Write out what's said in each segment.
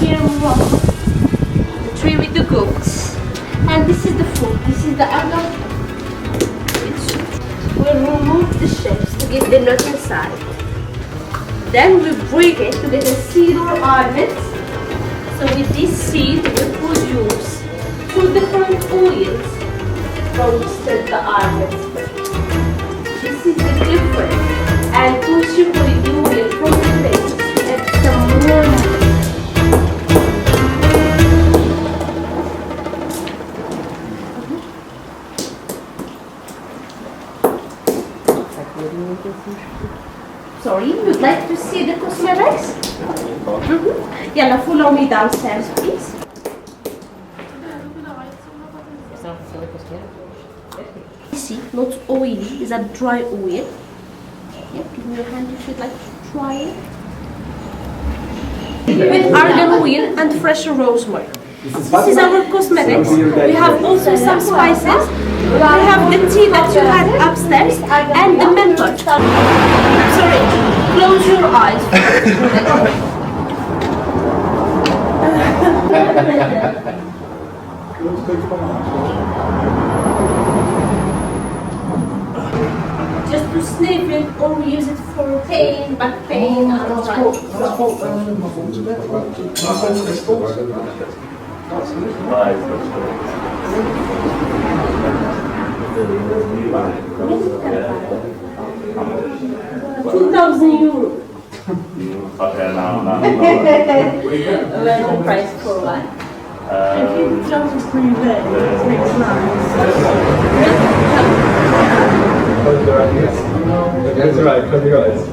Here in Morocco, the tree with the goats, and this is the food. This is the Argan. We'll remove the shells to get the nut inside. Then we break it to get a seed or almonds. So with this seed, we produce two different oils from the almonds. This is the difference. And once you put the oil from the plate, add some more. Sorry, you'd like to see the cosmetics? Yeah, follow me downstairs, please. See, not oily, it's a dry oil. Yeah, give me your hand if you'd like to try it. With argan oil and fresh rosemary. This is our cosmetics. We have also some spices. We have the tea that you had upstairs and the menthol. Sorry, close your eyes. Just to sniff it or we use it for pain, back pain, and €2,000. Okay, now. Where's the price for one? If you jump is pretty big, it makes nice. Close your eyes. That's right, close your eyes.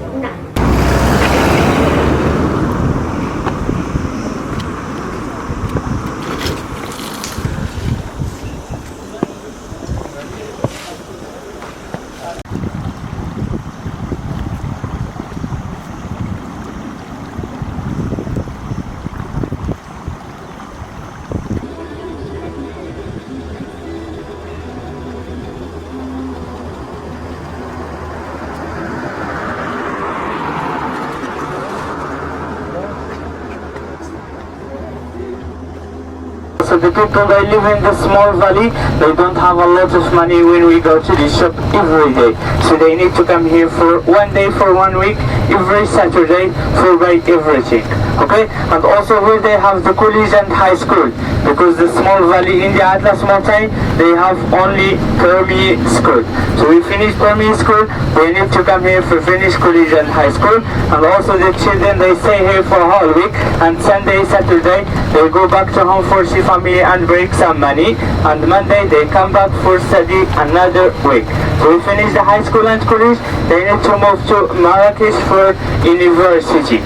So the people that live in the small valley, they don't have a lot of money when we go to the shop every day. So they need to come here for 1 day for 1 week, every Saturday for buy everything. Okay? And also here they have the college and high school, because the small valley in the Atlas mountain, they have only primary school. So we finish primary school, they need to come here for finish college and high school. And also the children, they stay here for a whole week, and Sunday, Saturday, they go back to home for see family and break some money, and Monday they come back for study another week. So we finish the high school and college, they need to move to Marrakech for university.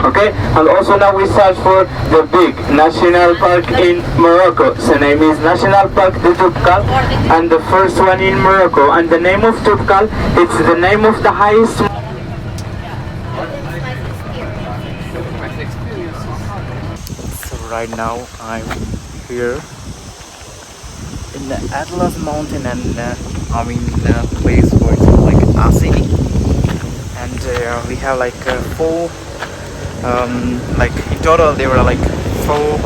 Okay, and also now we search for the big national park in Morocco. So name is National Park de Toubkal, and the first one in Morocco. And the name of Toubkal, it's the name of the highest. So right now I'm here in the Atlas mountain, and I'm in a place where it's like Amazigh, and we have like four like in total there were like 4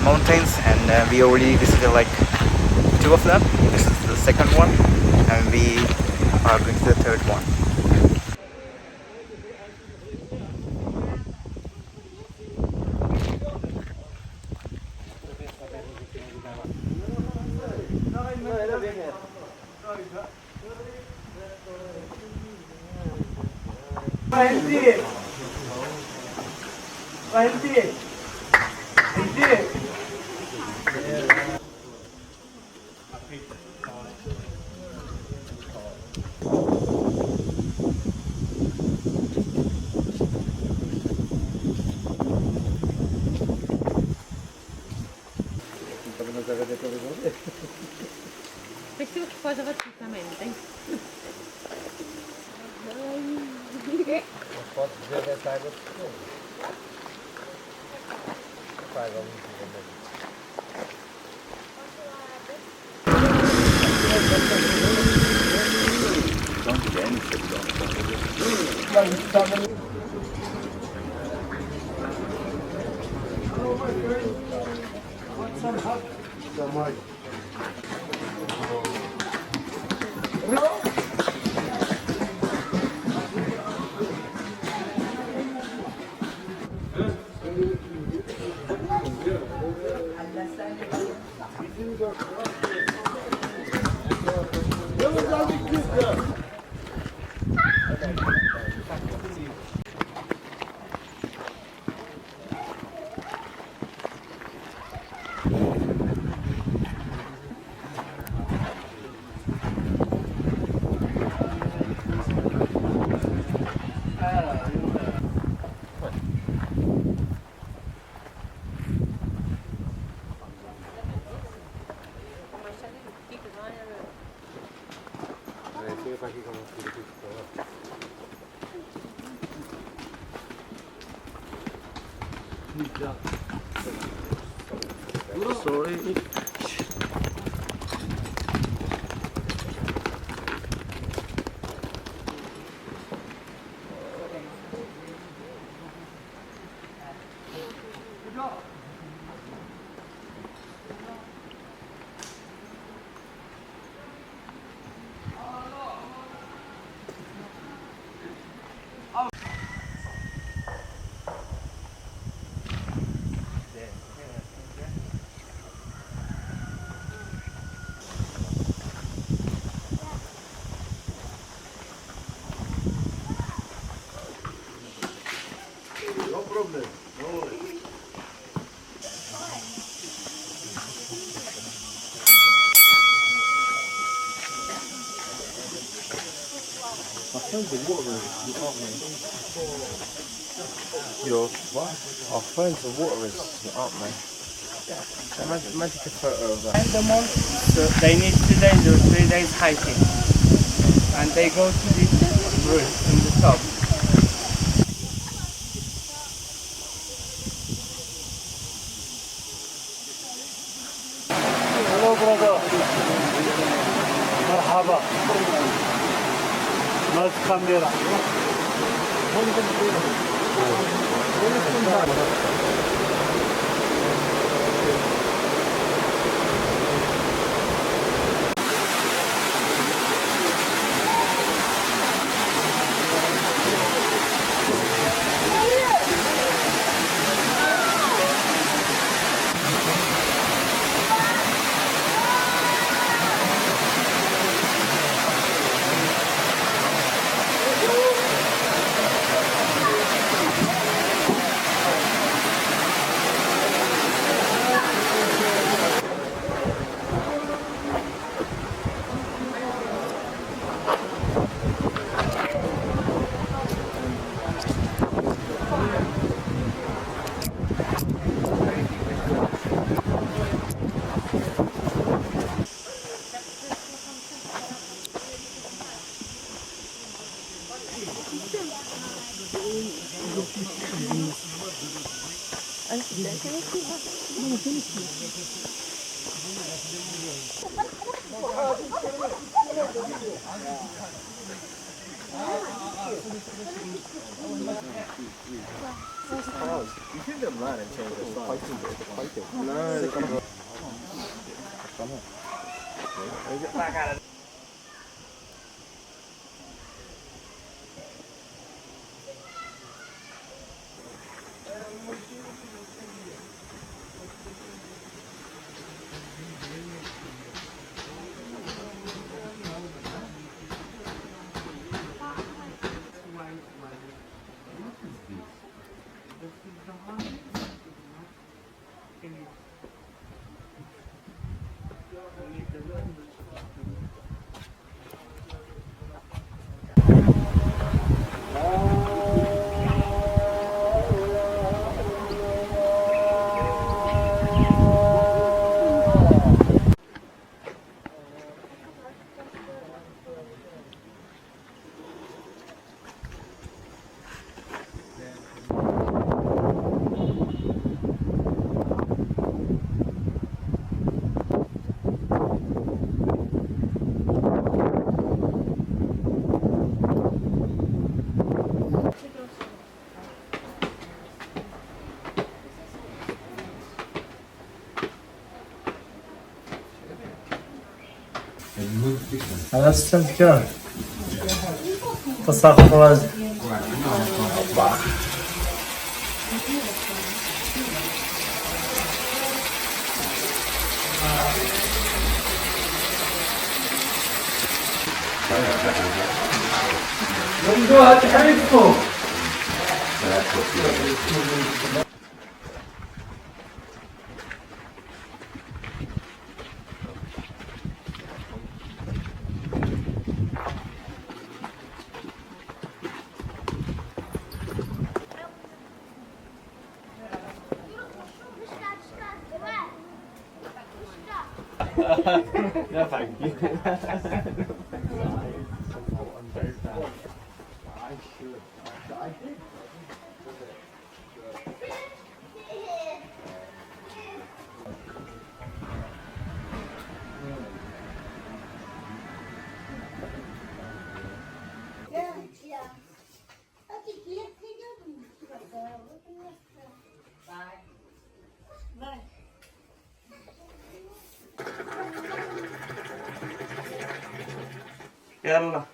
mountains, and we already visited like 2 of them. This is the second one, and we are going to the third one. Questi che poi praticamente. Sorry. Your what? Our phones are water resistant, aren't they? Yeah. Imagine a photo of that. And the month, so they need 2 days or 3 days hiking. And they go to this route in the top. Hello brother. Merhaba. Nice camera. You think they're mad and change their style? على استذكار تصفرز No, thank you. يلا.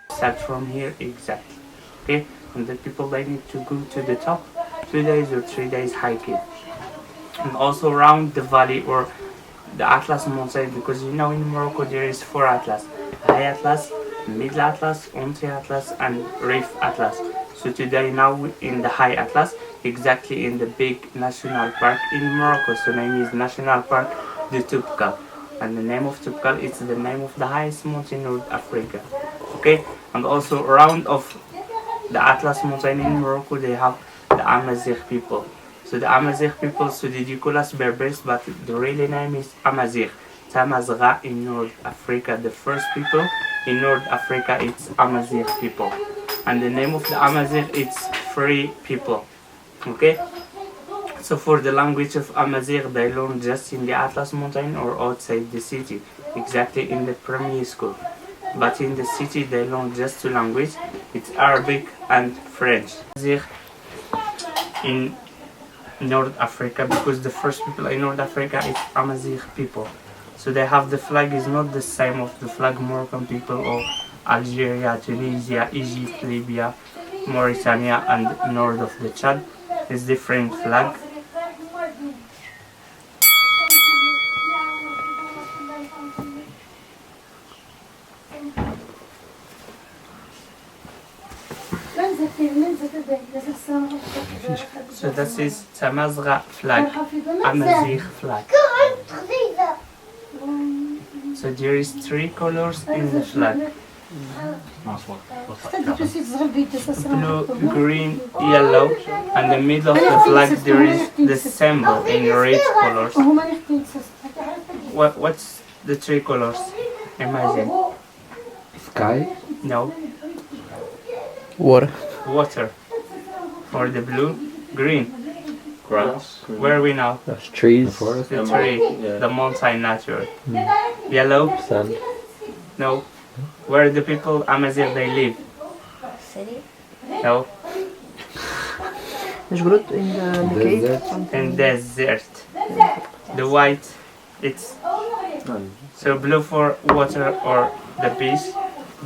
Start from here exactly. Okay, and the people they need to go to the top 2 days or 3 days hiking, and also around the valley or the Atlas mountain, because you know in Morocco there is 4 Atlas: High Atlas, Middle Atlas, Anti Atlas, and Reef Atlas. So today now in the High Atlas, exactly in the big national park in Morocco. So name is National Park de Toubkal, and the name of Toubkal is the name of the highest mountain in North Africa. Okay, and also around of the Atlas mountain in Morocco they have the Amazigh people. So the Amazigh people, so they do call us Berbers, but the real name is Amazigh. Amazigh in North Africa. The first people in North Africa, it's Amazigh people. And the name of the Amazigh, it's free people. Okay? So for the language of Amazigh, they learn just in the Atlas mountain or outside the city, exactly in the primary school. But in the city, they learn just 2 languages. It's Arabic and French. Amazigh in North Africa, because the first people in North Africa is Amazigh people. So they have the flag is not the same of the flag Moroccan people or Algeria, Tunisia, Egypt, Libya, Mauritania, and north of the Chad. It's different flag. So this is Amazigh flag, Amazigh flag. So there is 3 colors in the flag: blue, green, yellow, and the middle of the flag there is the symbol in red colors. What's the 3 colors? Imagine. Sky. No. Water. Water. For the blue, green. Grass. Where are we now? That's trees. Forest. The tree, Yeah. the mountain nature. Yellow? Sand. No. Where the people Amazigh they live? City? No. مش قلت in the cave? Desert. In desert. The white, it's so blue for water or the beach,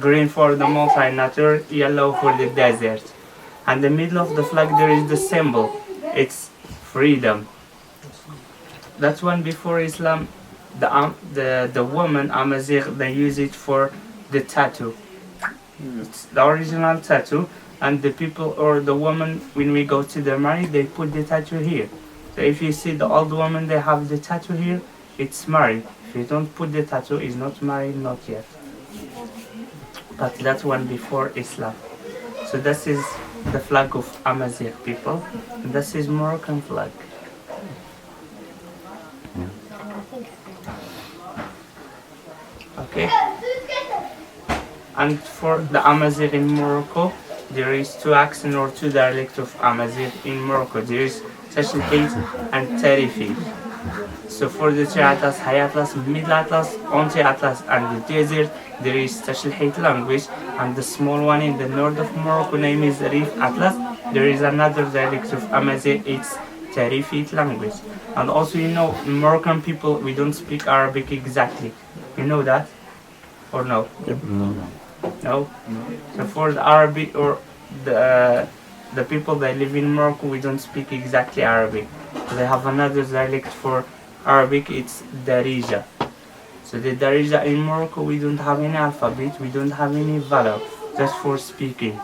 green for the mountain nature, yellow for the desert. And the middle of the flag there is the symbol. It's freedom. That's one before Islam. The woman Amazigh they use it for the tattoo. It's the original tattoo, and the people or the woman when we go to the married they put the tattoo here. So if you see the old woman they have the tattoo here, it's married. If you don't put the tattoo, is not married, not yet. But that's one before Islam. So this is the flag of Amazigh people. And this is Moroccan flag. Okay. And for the Amazigh in Morocco, there is two accents or two dialects of Amazigh in Morocco. There is Tajine and Tarifi. So for the Tri Atlas, High Atlas, Middle Atlas, Anti Atlas, and the desert, there is Tajine language, and the small one in the north of Morocco name is Rif Atlas. There is another dialect of Amazigh, it's Tarifi language. And also, you know, Moroccan people, we don't speak Arabic exactly. You know that? Or no? No. No? So for the Arabic or the people that live in Morocco, we don't speak exactly Arabic. They have another dialect for Arabic, it's Darija. So the Darija in Morocco, we don't have any alphabet, we don't have any vowel, just for speaking.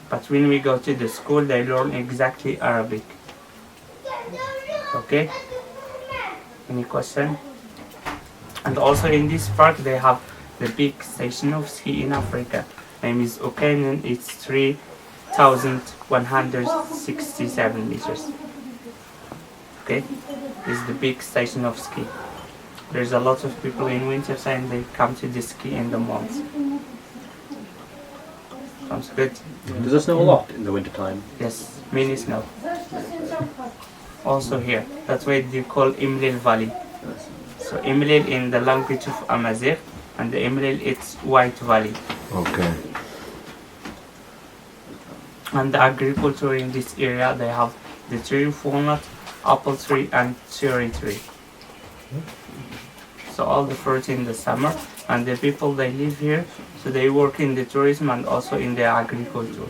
But when we go to the school, they learn exactly Arabic. Okay? Any question? And also in this park, they have the big station of ski in Africa. Name is Argan, it's 3,167 meters. Okay, this is the big station of ski. There's a lot of people in winter time, they come to the ski in the months. Sounds good? Does it snow a lot in the winter time? Yes, mini snow. Also here, that's why they call Imlil Valley. So Imlil in the language of Amazigh, and the Imlil it's White Valley. Okay. And the agriculture in this area, they have the tree of walnut, apple tree, and cherry tree. So all the fruit in the summer, and the people they live here, so they work in the tourism and also in the agriculture.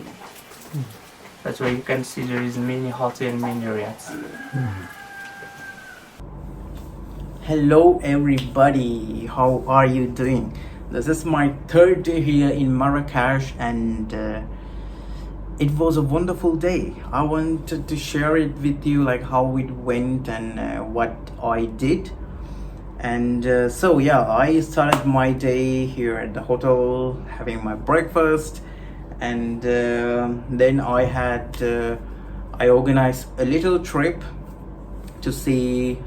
That's why you can see there is many hotel, many riots. Hello everybody, how are you doing? This is my third day here in Marrakech, and it was a wonderful day. I wanted to share it with you, like how it went and what I did. And so yeah, I started my day here at the hotel having my breakfast, and then I organized a little trip to see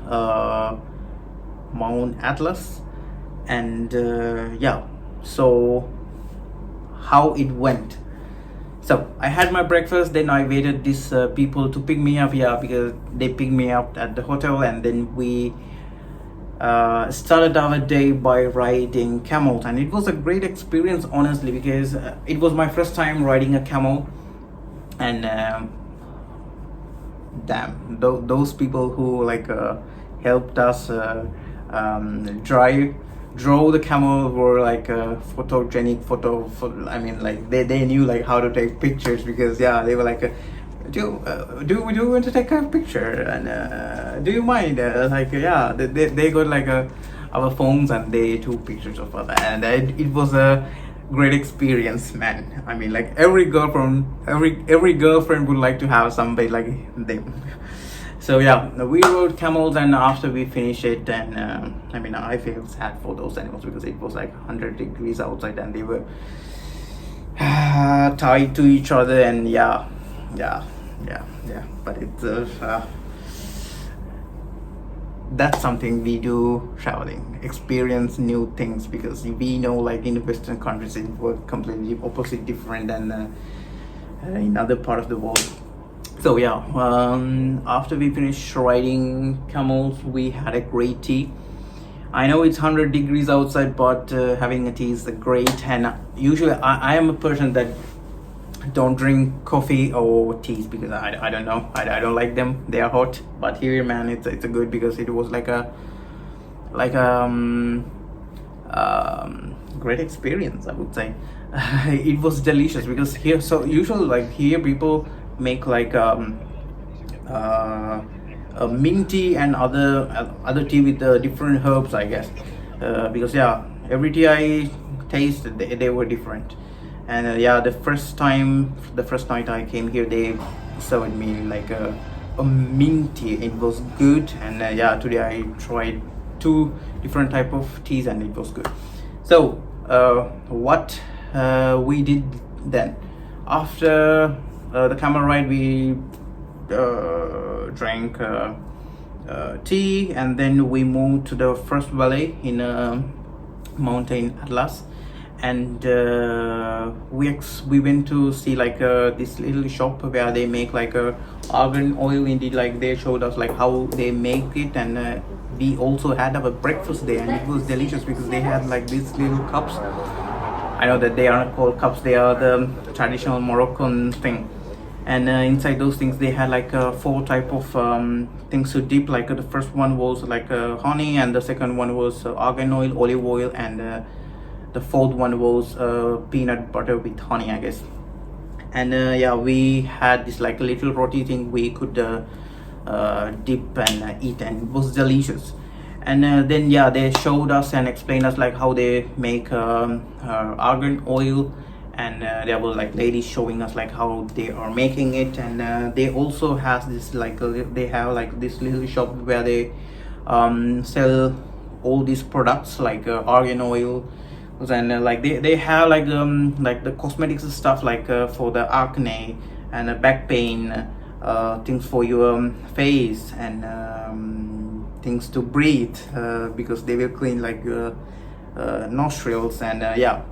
Mount Atlas. And yeah, so how it went. So I had my breakfast, then I waited these people to pick me up here, because they picked me up at the hotel, and then we started our day by riding camel. And it was a great experience, honestly, because it was my first time riding a camel. And damn, those people who like helped us drove the camel were like photogenic I mean, like they knew like how to take pictures, because yeah, they were like do we want to take a picture, and do you mind, like yeah, they got like our phones and they took pictures of us, and it was a great experience, man. I mean, like every girlfriend would like to have somebody like them. So yeah, we rode camels, and after we finished it, and I mean, I feel sad for those animals, because it was like 100 degrees outside, and they were tied to each other, and yeah. But it's that's something we do traveling, experience new things, because we know like in Western countries it was completely opposite, different than in other part of the world. So yeah, after we finished riding camels, we had a great tea. I know it's 100 degrees outside, but having a tea is great. And usually I am a person that don't drink coffee or teas because I don't know, I don't like them, they are hot. But here, man, it's a good, because it was like a great experience, I would say. It was delicious because here, so usually like here people make like a mint tea and other tea with different herbs, I guess, because yeah, every tea I tasted, they were different. And yeah, the first night I came here, they served me like a mint tea. It was good. And yeah, today I tried 2 different type of teas and it was good. So what we did then, after the camel ride, we drank tea, and then we moved to the first valley in mountain Atlas. And we went to see like this little shop where they make like a argan oil. Indeed, like they showed us like how they make it. And we also had our breakfast there, and it was delicious because they had like these little cups. I know that they are not called cups, they are the traditional Moroccan thing. And inside those things they had like 4 type of things to dip. Like the first one was like honey, and the second one was argan oil, olive oil, and the fourth one was peanut butter with honey, I guess. And yeah, we had this like a little roti thing we could dip and eat, and it was delicious. And then yeah, they showed us and explained us like how they make argan oil. And there was like ladies showing us like how they are making it. And they also has this like they have like this little shop where they sell all these products like argan oil. And like they have like the cosmetics stuff, like for the acne and back pain, things for your face, and things to breathe, because they will clean like nostrils. And yeah,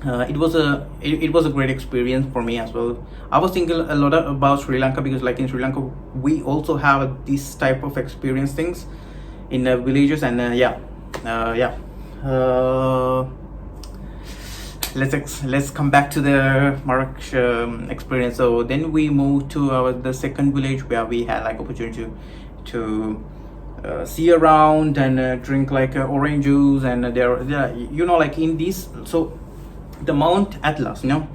it was a great experience for me as well. I was thinking a lot about Sri Lanka, because like in Sri Lanka we also have this type of experience things in the villages. And let's come back to the Marrakech experience. So then we moved to the second village, where we had like opportunity to see around and drink like orange juice. And there, you know, like in this, so the Mount Atlas, you know,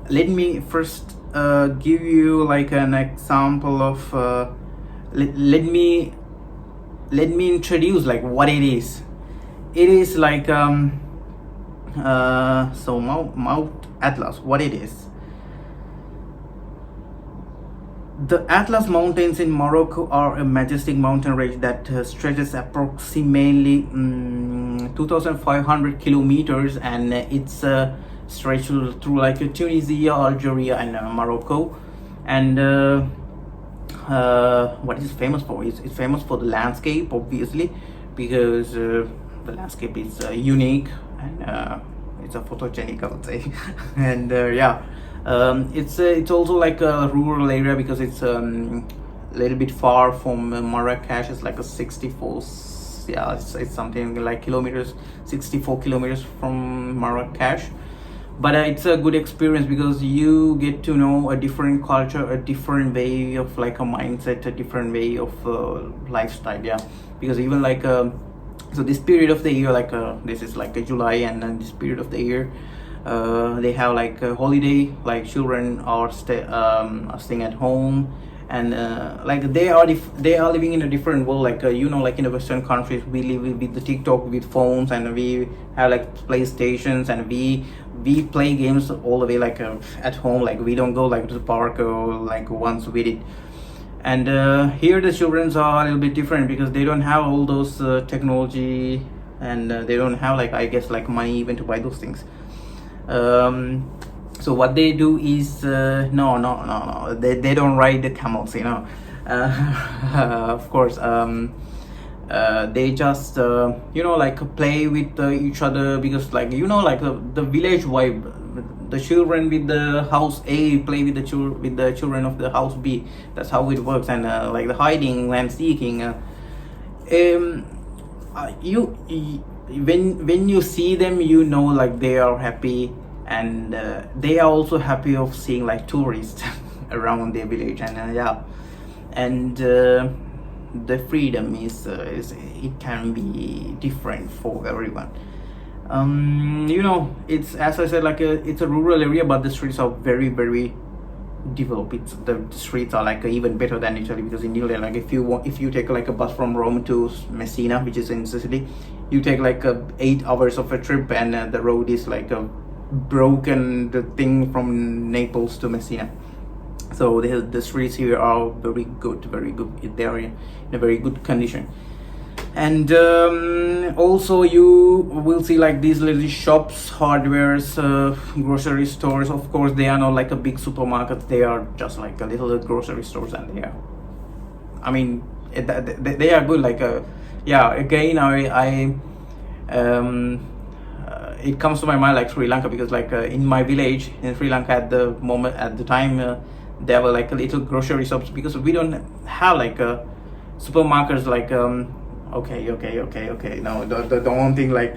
let me first give you like an example of let me introduce like what it is. It is like so Mount Atlas, what it is. The Atlas Mountains in Morocco are a majestic mountain range that stretches approximately 2,500 kilometers, and it's stretched through like Tunisia, Algeria, and Morocco. And what is famous for? It's famous for the landscape, obviously, because the landscape is unique, and it's a photogenic, I would say. And yeah, it's also like a rural area, because it's a little bit far from Marrakech. It's like a 64, yeah, it's something like kilometers, 64 kilometers from Marrakech. But it's a good experience, because you get to know a different culture, a different way of like a mindset, a different way of lifestyle. Yeah, because even like so this period of the year, like this is like a July, and this period of the year they have like a holiday, like children are staying at home. And like they are living in a different world. Like you know, like in the Western countries we live with the TikTok, with phones, and we have like PlayStations, and we play games all the way like at home. Like we don't go like to the park or like once we did. And here the children are a little bit different, because they don't have all those technology, and they don't have like, I guess, like money even to buy those things. So what they do is no, they don't ride the camels, you know. Of course, they just you know, like play with each other, because like, you know, like the village vibe, the children with the house A play with the children of the house B. That's how it works. And like the hiding and seeking, when you see them, you know, like they are happy, and they are also happy of seeing like tourists around their village. And and the freedom is it can be different for everyone. You know, it's, as I said, like it's a rural area, but the streets are very, very developed. The streets are like even better than Italy, because in Italy, like if you take like a bus from Rome to Messina, which is in Sicily, you take like 8 hours of a trip, and the road is like a broken the thing from Naples to Messina. So the streets here are very good. They are in a very good condition. And also you will see like these little shops, hardwares, grocery stores. Of course, they are not like a big supermarket. They are just like a little grocery stores, and they are, I mean, they are good. Like again, it comes to my mind like Sri Lanka, because like in my village in Sri Lanka at the time, there were like a little grocery shops, because we don't have like supermarkets like okay. No, don't think like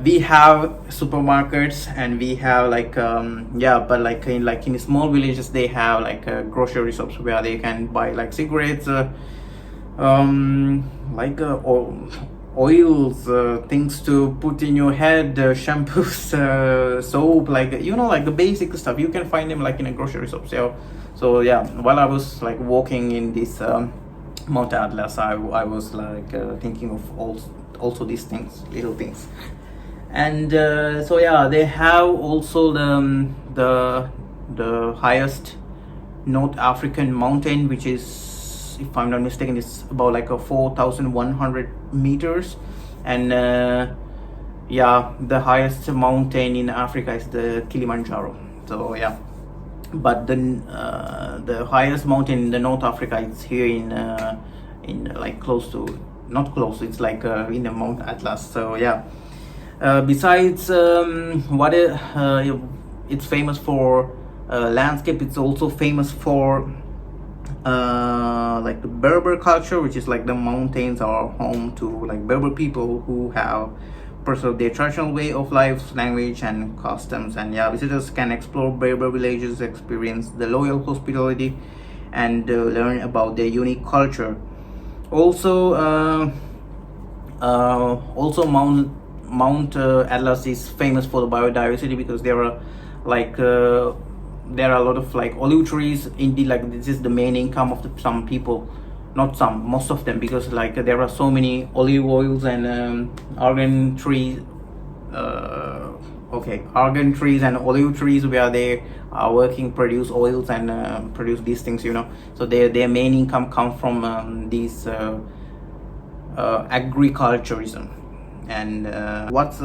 we have supermarkets, and we have like but like in small villages, they have like grocery shops where they can buy like cigarettes, like oils, things to put in your head, shampoos, soap, like, you know, like the basic stuff. You can find them like in a grocery shop. So yeah, while I was like walking in this Mount Atlas, I was like thinking of also these things, little things. And so yeah, they have also the highest North African mountain, which is, if I'm not mistaken, it's about like a 4,100 meters. And yeah, the highest mountain in Africa is the Kilimanjaro. So yeah, but the highest mountain in the North Africa is here in like close to, not close, it's like in the Mount Atlas. So yeah, besides it's famous for landscape, it's also famous for like the Berber culture, which is like the mountains are home to like Berber people who have preserved their traditional way of life, language, and customs. And yeah, visitors can explore Berber villages, experience the loyal hospitality, and learn about their unique culture. Also Mount Atlas is famous for the biodiversity, because there are like there are a lot of like olive trees. Indeed, like this is the main income of some people, not some, most of them, because like there are so many olive oils and argan trees, argan trees and olive trees, where they are working, produce oils and produce these things, you know. So their main income comes from these agriculturism. And what's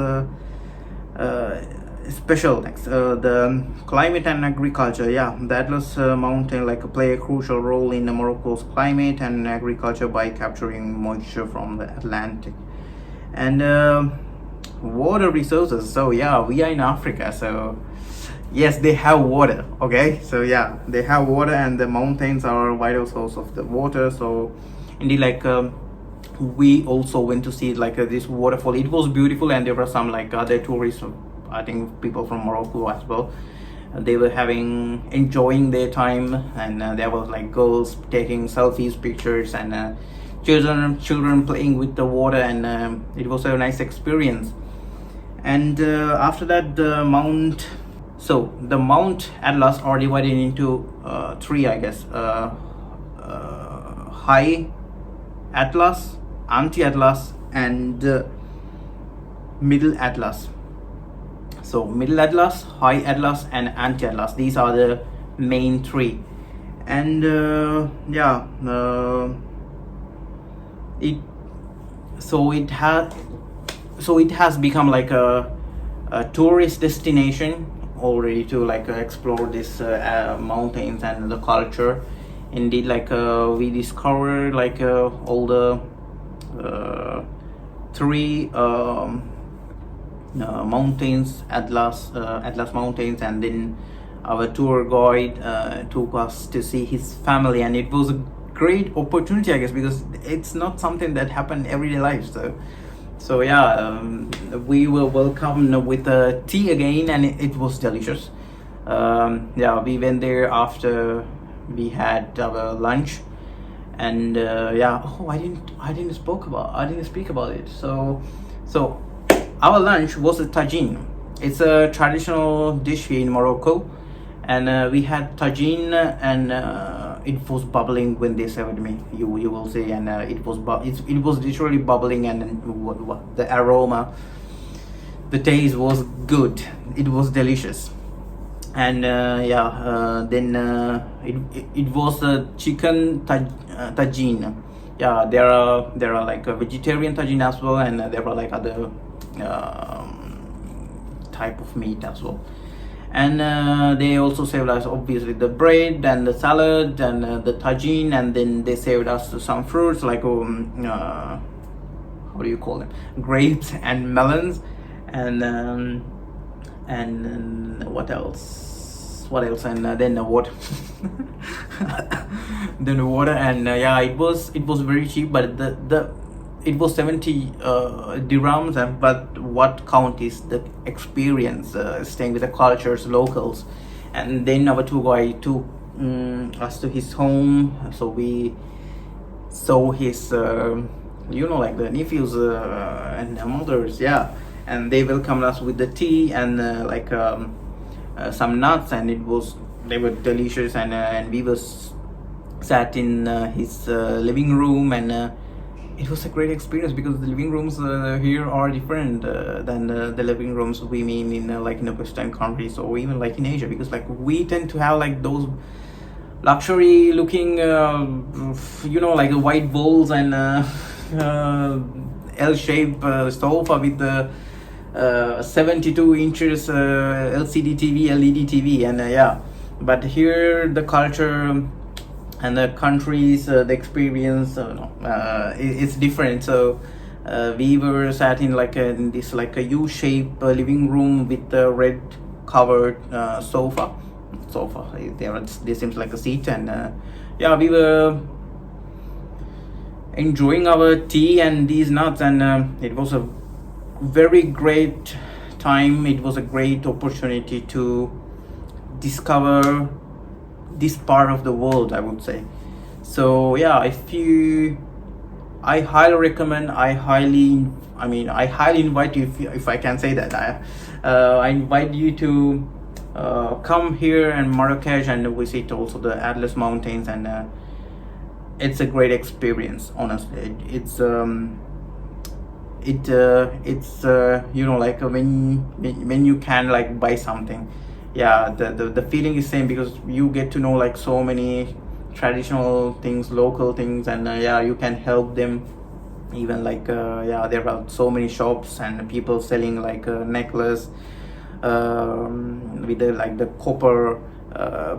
special next, the climate and agriculture. Yeah, the Atlas mountain like play a crucial role in Morocco's climate and agriculture by capturing moisture from the Atlantic. And water resources. So yeah, we are in Africa, so yes, they have water. Okay, so yeah, they have water, and the mountains are a vital source of the water. So indeed, like we also went to see like this waterfall. It was beautiful, and there were some like other tourists, I think people from Morocco as well. They were enjoying their time, and there was like girls taking selfies, pictures, and children playing with the water, and it was a nice experience. And after that, the Mount Atlas are divided into 3, I guess. High Atlas, Anti-Atlas, and Middle Atlas. So Middle Atlas, High Atlas, and Anti-Atlas, these are the main 3. And it has become like a tourist destination already, to like explore this mountains and the culture. Indeed, like we discovered like all the 3 mountains, Atlas Mountains, and then our tour guide took us to see his family, and it was a great opportunity, I guess, because it's not something that happened everyday life. So yeah, we were welcomed with tea again, and it was delicious. Yeah, we went there after we had our lunch, and yeah. Oh, I didn't speak about it. So our lunch was a Tajine. It's a traditional dish here in Morocco, and we had Tajine, and it was bubbling when they served me. You will see, and it was literally bubbling, and the aroma, the taste was good. It was delicious, and yeah. Then it was a chicken Tajine. Yeah, there are like a vegetarian Tajine as well, and there are like other type of meat as well. And they also served us obviously the bread and the salad and the Tajine, and then they served us some fruits like how do you call them, grapes and melons, and what else, and then the water. Then the water, and yeah, it was very cheap, but it was 70 dirhams, but what count is the experience, staying with the cultures, locals. And then our tour guide took us to his home, so we saw his like the nephews and the mothers, yeah, and they welcomed us with the tea and like some nuts, and they were delicious, and we sat in his living room, and it was a great experience, because the living rooms here are different than the living rooms we mean in like in the Western countries, or even like in Asia, because like we tend to have like those luxury looking like white walls and L-shaped sofa with the 72 inches LCD TV, LED TV, and yeah. But here the culture and the countries, the experience, it's different. So we were sat in in this like a U-shaped living room with a red covered sofa. This seems like a seat, and yeah, we were enjoying our tea and these nuts, and it was a very great time. It was a great opportunity to discover this part of the world, I would say. So yeah, I highly recommend, I highly invite you, if I can say that. I invite you to come here in Marrakech and visit also the Atlas Mountains, and it's a great experience, honestly. It's like when you can like buy something, yeah, the feeling is same, because you get to know like so many traditional things, local things, and yeah, you can help them. Even like yeah, there are so many shops and people selling like necklace with the copper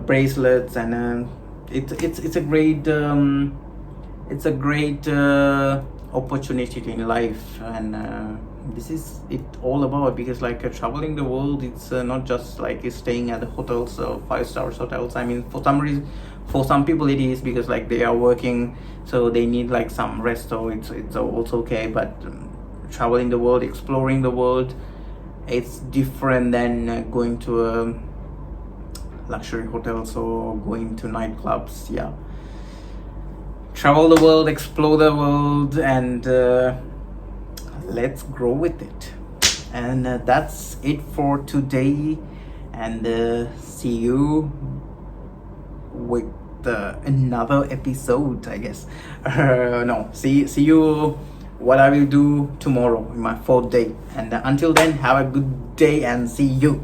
bracelets, and it's a great opportunity in life, and this is it all about, because like traveling the world, it's not just like staying at the hotels or 5-star hotels. I mean, for some people it is, because like they are working, so they need like some rest, so it's also okay. But traveling the world, exploring the world, it's different than going to a luxury hotels or going to nightclubs. Yeah, travel the world, explore the world, and let's grow with it. And that's it for today, and see you with another episode, I guess. No, see you what I will do tomorrow, my 4th day. And until then, have a good day, and see you.